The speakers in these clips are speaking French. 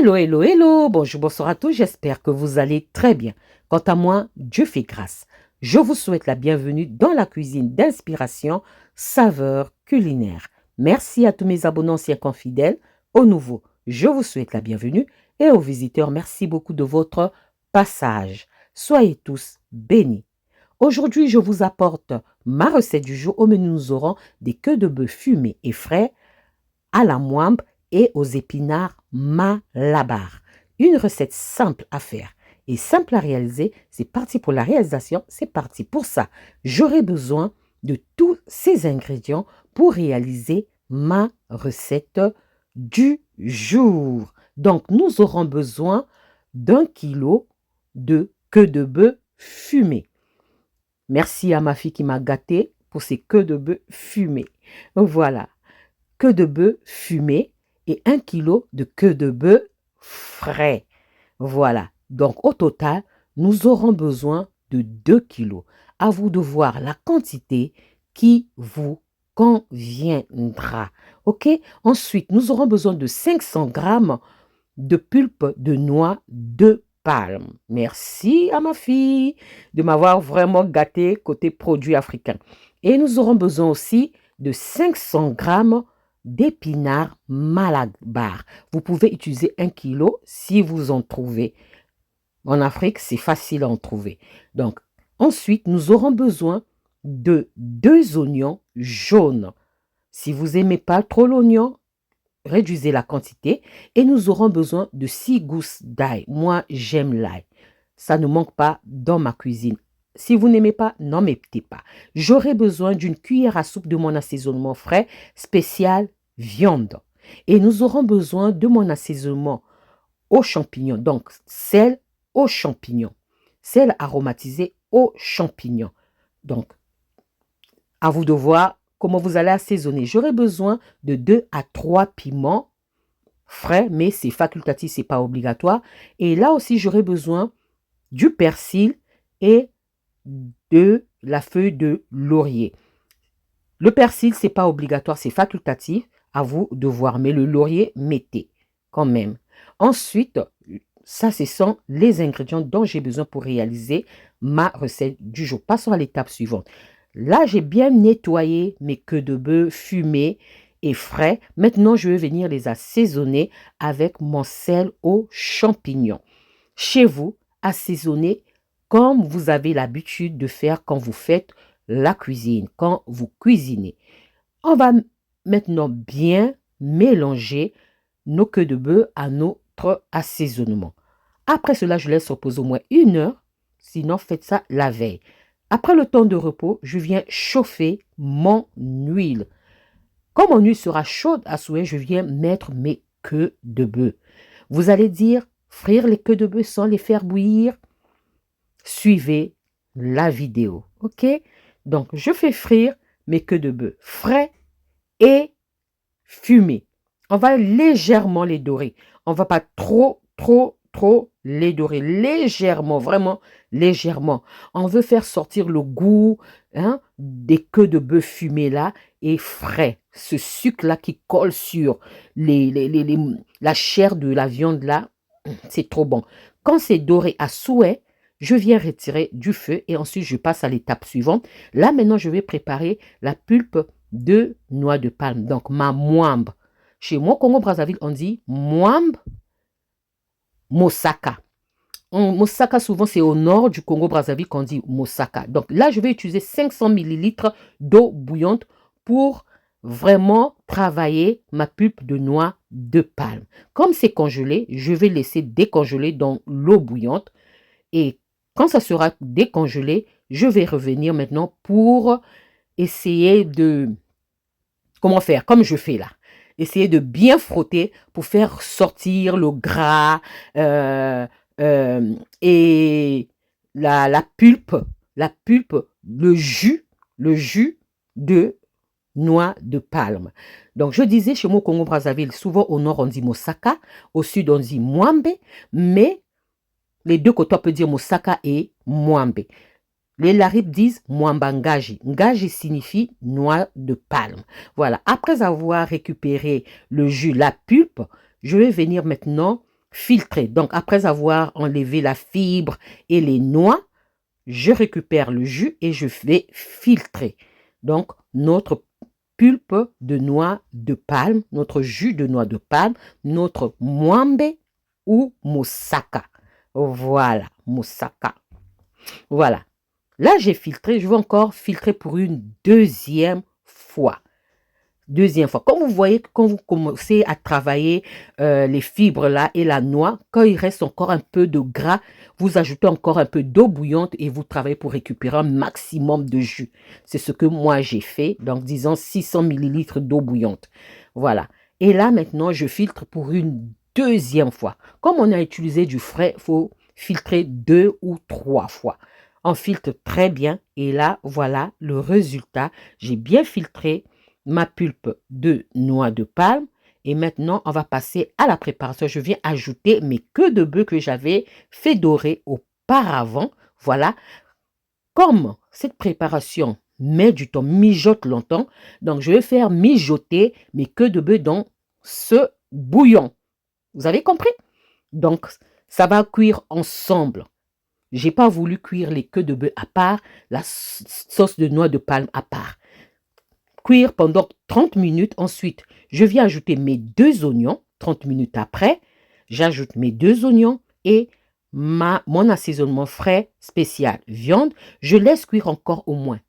Hello, hello, hello, bonjour, bonsoir à tous, j'espère que vous allez très bien. Quant à moi, Dieu fait grâce. Je vous souhaite la bienvenue dans la cuisine d'inspiration, saveur culinaire. Merci à tous mes abonnés anciens confidèles. Aux nouveaux, je vous souhaite la bienvenue et aux visiteurs, merci beaucoup de votre passage. Soyez tous bénis. Aujourd'hui, je vous apporte ma recette du jour. Au menu, nous aurons des queues de bœuf fumées et frais à la moimbe et aux épinards malabar. Une recette simple à faire et simple à réaliser. C'est parti pour la réalisation, c'est parti pour ça. J'aurai besoin de tous ces ingrédients pour réaliser ma recette du jour. Donc, nous aurons besoin d'1 kilo de queue de bœuf fumée. Merci à ma fille qui m'a gâtée pour ces queues de bœuf fumées. Voilà, queue de bœuf fumée et 1 kilo de queue de bœuf frais. Voilà, donc au total, nous aurons besoin de 2 kilos. À vous de voir la quantité qui vous conviendra. Ok? Ensuite, nous aurons besoin de 500 grammes de pulpe de noix de palme. Merci à ma fille de m'avoir vraiment gâté côté produits africains. Et nous aurons besoin aussi de 500 grammes d'épinards malabar. Vous pouvez utiliser 1 kilo si vous en trouvez. En Afrique, c'est facile à en trouver. Donc, ensuite, nous aurons besoin de 2 oignons jaunes. Si vous n'aimez pas trop l'oignon, réduisez la quantité. Et nous aurons besoin de 6 gousses d'ail. Moi, j'aime l'ail. Ça ne manque pas dans ma cuisine. Si vous n'aimez pas, n'en mettez pas. J'aurai besoin d'une cuillère à soupe de mon assaisonnement frais spécial viande. Et nous aurons besoin de mon assaisonnement aux champignons. Donc, sel aux champignons. Sel aromatisé aux champignons. Donc, à vous de voir comment vous allez assaisonner. J'aurai besoin de 2 à 3 piments frais, mais c'est facultatif, c'est pas obligatoire. Et là aussi, j'aurai besoin du persil et de la feuille de laurier. Le persil, c'est pas obligatoire, c'est facultatif. À vous de voir, mais le laurier, mettez quand même. Ensuite, ça, ce sont les ingrédients dont j'ai besoin pour réaliser ma recette du jour. Passons à l'étape suivante. Là, j'ai bien nettoyé mes queues de bœuf fumées et frais. Maintenant, je vais venir les assaisonner avec mon sel aux champignons. Chez vous, assaisonnez comme vous avez l'habitude de faire quand vous faites la cuisine, quand vous cuisinez. On va maintenant bien mélanger nos queues de bœuf à notre assaisonnement. Après cela, je laisse reposer au moins 1 heure. Sinon, faites ça la veille. Après le temps de repos, je viens chauffer mon huile. Quand mon huile sera chaude à souhait, je viens mettre mes queues de bœuf. Vous allez dire, frire les queues de bœuf sans les faire bouillir. Suivez la vidéo. Ok? Donc, je fais frire mes queues de bœuf frais et fumés. On va légèrement les dorer. On ne va pas trop les dorer. Légèrement, vraiment légèrement. On veut faire sortir le goût des queues de bœuf fumées là et frais. Ce sucre-là qui colle sur la chair de la viande là, c'est trop bon. Quand c'est doré à souhait, je viens retirer du feu et ensuite je passe à l'étape suivante. Là maintenant, je vais préparer la pulpe de noix de palme. Donc ma moimbe. Chez moi, au Congo-Brazzaville, on dit moimbe moussaka. Moussaka, souvent, c'est au nord du Congo-Brazzaville qu'on dit moussaka. Donc là, je vais utiliser 500 ml d'eau bouillante pour vraiment travailler ma pulpe de noix de palme. Comme c'est congelé, je vais laisser décongeler dans l'eau bouillante. Et quand ça sera décongelé, je vais revenir maintenant pour essayer de... Comment faire? Comme je fais là. Essayer de bien frotter pour faire sortir le gras et la pulpe, le jus de noix de palme. Donc, je disais chez moi au Congo-Brazzaville, souvent au nord on dit moussaka, au sud on dit moimbe, mais les deux côtés on peut dire moussaka et moimbe. Les Laribes disent mwamba ngaji. Ngaji signifie noix de palme. Voilà. Après avoir récupéré le jus, la pulpe, je vais venir maintenant filtrer. Donc, après avoir enlevé la fibre et les noix, je récupère le jus et je vais filtrer. Donc, notre pulpe de noix de palme, notre jus de noix de palme, notre mwambe ou moussaka. Voilà, moussaka. Voilà. Là, j'ai filtré. Je vais encore filtrer pour une deuxième fois. Deuxième fois. Comme vous voyez, quand vous commencez à travailler les fibres là et la noix, quand il reste encore un peu de gras, vous ajoutez encore un peu d'eau bouillante et vous travaillez pour récupérer un maximum de jus. C'est ce que moi j'ai fait. Donc, disons 600 ml d'eau bouillante. Voilà. Et là, maintenant, je filtre pour une deuxième fois. Comme on a utilisé du frais, il faut filtrer 2 ou 3 fois. On filtre très bien. Et là, voilà le résultat. J'ai bien filtré ma pulpe de noix de palme. Et maintenant, on va passer à la préparation. Je viens ajouter mes queues de bœuf que j'avais fait dorer auparavant. Voilà. Comme cette préparation met du temps, mijote longtemps, donc je vais faire mijoter mes queues de bœuf dans ce bouillon. Vous avez compris? Donc, ça va cuire ensemble. Je n'ai pas voulu cuire les queues de bœuf à part, la sauce de noix de palme à part. Cuire pendant 30 minutes. Ensuite, je viens ajouter mes 2 oignons. 30 minutes après, j'ajoute mes 2 oignons et mon assaisonnement frais spécial viande. Je laisse cuire encore au moins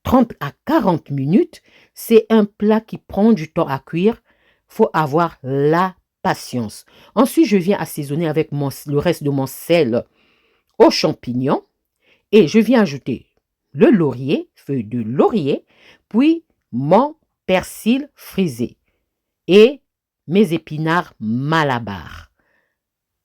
30 à 40 minutes. C'est un plat qui prend du temps à cuire. Il faut avoir la patience. Ensuite, je viens assaisonner avec le reste de mon sel aux champignons. Et je viens ajouter le laurier, feuille de laurier, puis mon persil frisé et mes épinards malabar.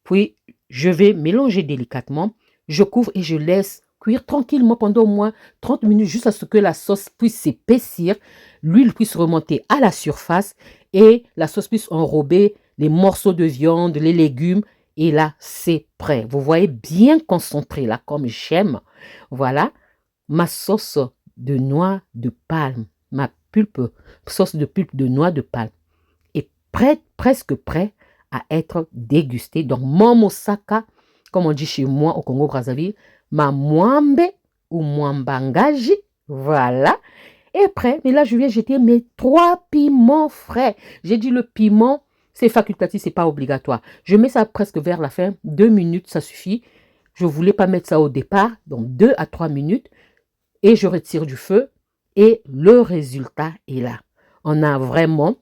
Puis, je vais mélanger délicatement. Je couvre et je laisse cuire tranquillement pendant au moins 30 minutes jusqu'à ce que la sauce puisse s'épaissir, l'huile puisse remonter à la surface et la sauce puisse enrober les morceaux de viande, les légumes. Et là, c'est prêt. Vous voyez, bien concentré là, comme j'aime. Voilà, ma sauce de noix de palme, ma sauce de pulpe de noix de palme est presque prêt à être dégusté. Donc, mon moussaka, comme on dit chez moi au Congo-Brazzaville, ma mwambe ou mwambangaji, voilà, est prêt. Mais là, je viens jeter mes 3 piments frais. J'ai dit le piment, c'est facultatif, c'est pas obligatoire. Je mets ça presque vers la fin, 2 minutes, ça suffit. Je ne voulais pas mettre ça au départ, donc 2 à 3 minutes. Et je retire du feu et le résultat est là. On a vraiment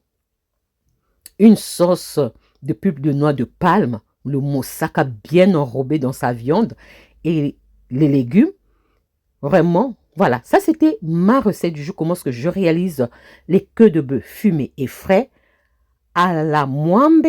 une sauce de pulpe de noix de palme, le moussaka bien enrobé dans sa viande et les légumes. Vraiment, voilà. Ça, c'était ma recette du jour. Comment est-ce que je réalise les queues de bœuf fumées et frais à la mwambe,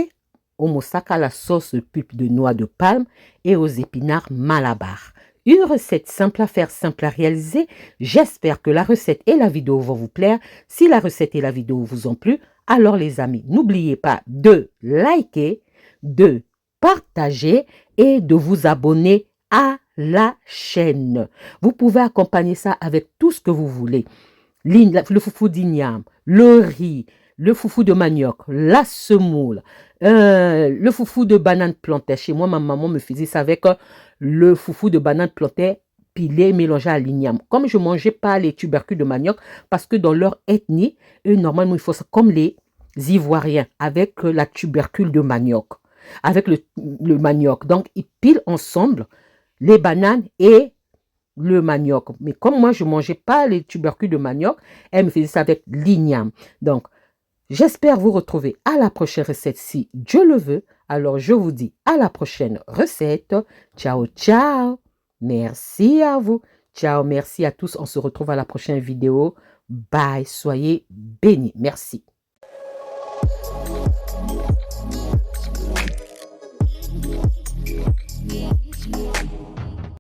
au moussaka, à la sauce de pulpe de noix de palme et aux épinards malabar. Une recette simple à faire, simple à réaliser. J'espère que la recette et la vidéo vont vous plaire. Si la recette et la vidéo vous ont plu, alors les amis, n'oubliez pas de liker, de partager et de vous abonner à la chaîne. Vous pouvez accompagner ça avec tout ce que vous voulez. Le foufou d'igname, le riz, le foufou de manioc, la semoule, le foufou de banane plantain. Chez moi, ma maman me faisait ça avec le foufou de banane plantain pilé, mélangé à l'igname. Comme je ne mangeais pas les tubercules de manioc, parce que dans leur ethnie, eux, normalement, il faut ça comme les Ivoiriens, avec la tubercule de manioc, avec le manioc. Donc, ils pilent ensemble les bananes et le manioc. Mais comme moi, je ne mangeais pas les tubercules de manioc, elle me faisait ça avec l'igname. Donc, j'espère vous retrouver à la prochaine recette si Dieu le veut. Alors, je vous dis à la prochaine recette. Ciao, ciao. Merci à vous. Ciao, merci à tous. On se retrouve à la prochaine vidéo. Bye. Soyez bénis. Merci.